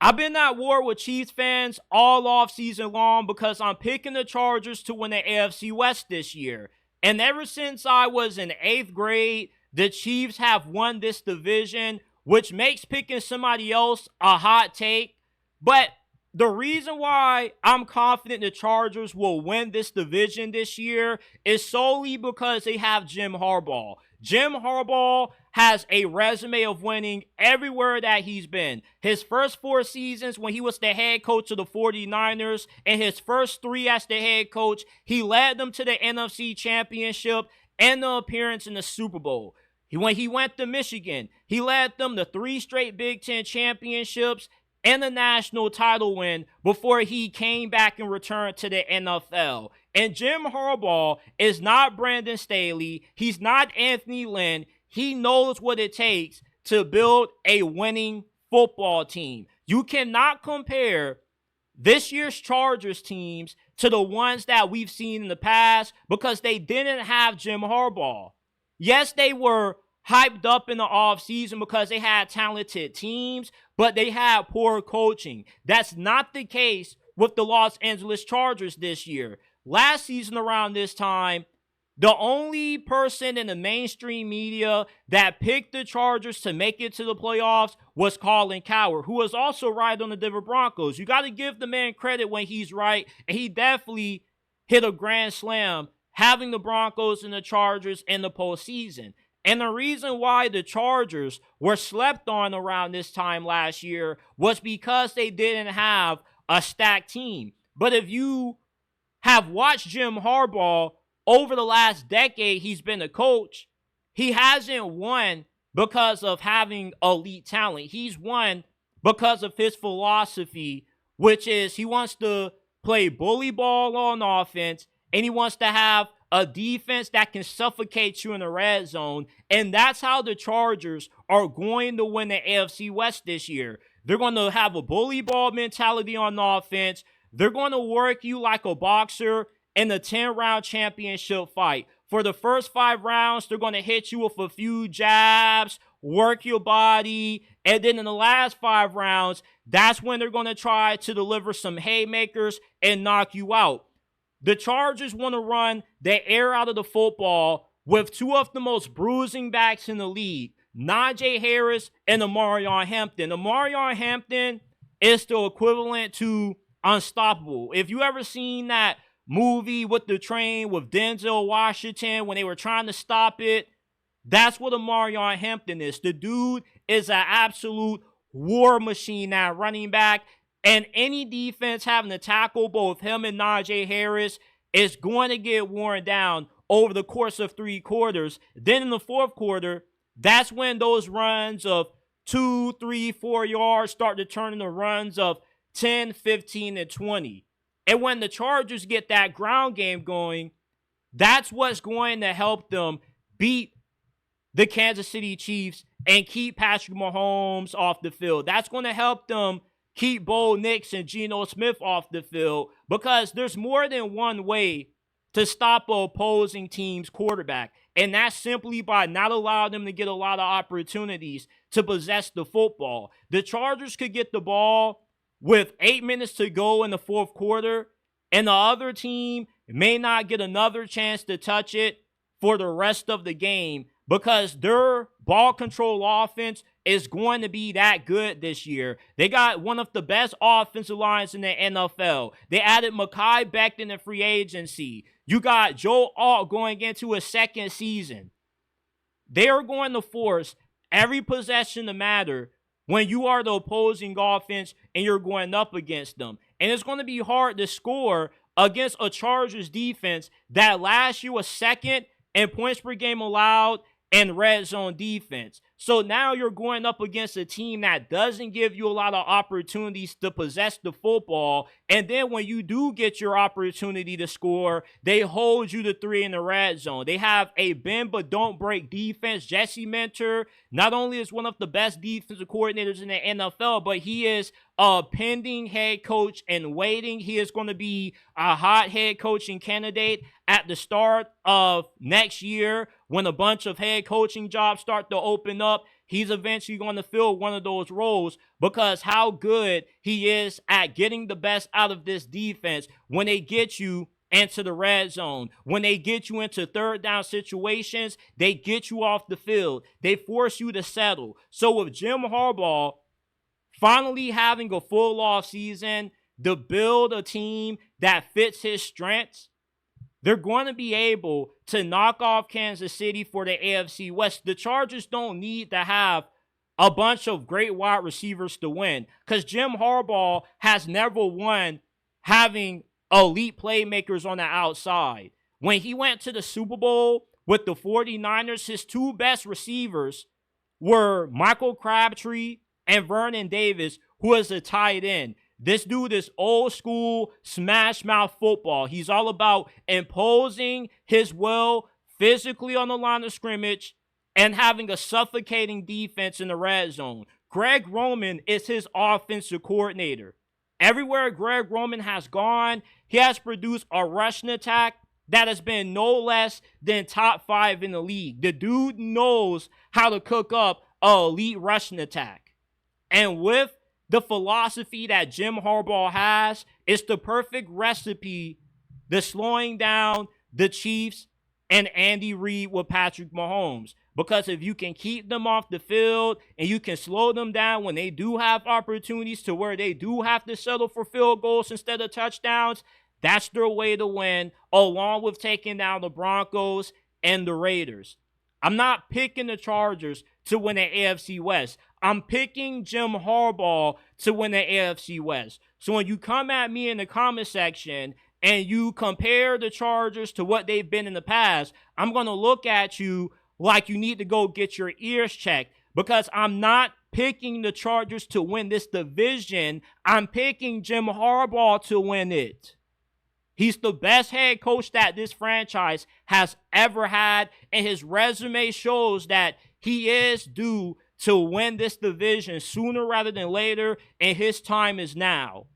I've been at war with Chiefs fans all off season long because I'm picking the Chargers to win the AFC West this year. And ever since I was in 8th grade, the Chiefs have won this division, which makes picking somebody else a hot take. But the reason why I'm confident the Chargers will win this division this year is solely because they have Jim Harbaugh. Jim Harbaugh has a resume of winning everywhere that he's been. His first 4 seasons when he was the head coach of the 49ers, and his first 3 as the head coach, he led them to the NFC Championship and the appearance in the Super Bowl. When he went to Michigan, he led them to 3 straight Big Ten championships and a national title win before he came back and returned to the NFL. And Jim Harbaugh is not Brandon Staley. He's not Anthony Lynn. He knows what it takes to build a winning football team. You cannot compare this year's Chargers teams to the ones that we've seen in the past because they didn't have Jim Harbaugh. Yes, they were hyped up in the offseason because they had talented teams, but they had poor coaching. That's not the case with the Los Angeles Chargers this year. Last season around this time, the only person in the mainstream media that picked the Chargers to make it to the playoffs was Colin Cowherd, who was also right on the Denver Broncos. You got to give the man credit when he's right, and he definitely hit a grand slam having the Broncos and the Chargers in the postseason. And the reason why the Chargers were slept on around this time last year was because they didn't have a stacked team. But if you have watched Jim Harbaugh over the last decade he's been a coach, he hasn't won because of having elite talent. He's won because of his philosophy, which is he wants to play bully ball on offense, and he wants to have a defense that can suffocate you in the red zone. And that's how the Chargers are going to win the AFC West this year. They're going to have a bully ball mentality on offense. They're going to work you like a boxer in the 10-round championship fight. For the first 5 rounds, they're going to hit you with a few jabs, work your body, and then in the last 5 rounds, that's when they're going to try to deliver some haymakers and knock you out. The Chargers want to run the air out of the football with 2 of the most bruising backs in the league, Najee Harris and Omarion Hampton. Omarion Hampton is the equivalent to Unstoppable. If you ever seen that movie with the train with Denzel Washington when they were trying to stop it, that's what Omarion Hampton is. The dude is an absolute war machine at running back. And any defense having to tackle both him and Najee Harris is going to get worn down over the course of 3 quarters. Then in the 4th quarter, that's when those runs of 2, 3, 4 yards start to turn into runs of 10, 15, and 20. And when the Chargers get that ground game going, that's what's going to help them beat the Kansas City Chiefs and keep Patrick Mahomes off the field. That's going to help them keep Bo Nix and Geno Smith off the field, because there's more than one way to stop an opposing team's quarterback, and that's simply by not allowing them to get a lot of opportunities to possess the football. The Chargers could get the ball with 8 minutes to go in the 4th quarter, and the other team may not get another chance to touch it for the rest of the game because their ball control offense is going to be that good this year. They got one of the best offensive lines in the NFL. They added Mekhi Becton in free agency. You got Joe Alt going into his 2nd season. They are going to force every possession to matter when you are the opposing offense and you're going up against them. And it's going to be hard to score against a Chargers defense that last year was 2nd in points per game allowed and red zone defense. So now you're going up against a team that doesn't give you a lot of opportunities to possess the football. And then when you do get your opportunity to score, they hold you to 3 in the red zone. They have a bend but don't break defense. Jesse Minter not only is one of the best defensive coordinators in the NFL, but he is a pending head coach in waiting. He is going to be a hot head coaching candidate at the start of next year when a bunch of head coaching jobs start to open up. he's eventually going to fill one of those roles because how good he is at getting the best out of this defense when they get you into the red zone. When they get you into third down situations, they get you off the field. They force you to settle. So with Jim Harbaugh finally having a full off season to build a team that fits his strengths, they're going to be able to knock off Kansas City for the AFC West. The Chargers don't need to have a bunch of great wide receivers to win because Jim Harbaugh has never won having elite playmakers on the outside. When he went to the Super Bowl with the 49ers, his two best receivers were Michael Crabtree and Vernon Davis, who is a tight end. This dude is old school smashmouth football. He's all about imposing his will physically on the line of scrimmage and having a suffocating defense in the red zone. Greg Roman is his offensive coordinator. Everywhere Greg Roman has gone, he has produced a rushing attack that has been no less than top 5 in the league. The dude knows how to cook up an elite rushing attack. And with the philosophy that Jim Harbaugh has, it's the perfect recipe to slowing down the Chiefs and Andy Reid with Patrick Mahomes. Because if you can keep them off the field and you can slow them down when they do have opportunities to where they do have to settle for field goals instead of touchdowns, that's their way to win, along with taking down the Broncos and the Raiders. I'm not picking the Chargers to win the AFC West. I'm picking Jim Harbaugh to win the AFC West. So when you come at me in the comment section and you compare the Chargers to what they've been in the past, I'm going to look at you like you need to go get your ears checked, because I'm not picking the Chargers to win this division. I'm picking Jim Harbaugh to win it. He's the best head coach that this franchise has ever had, and his resume shows that he is due to win this division sooner rather than later, and his time is now.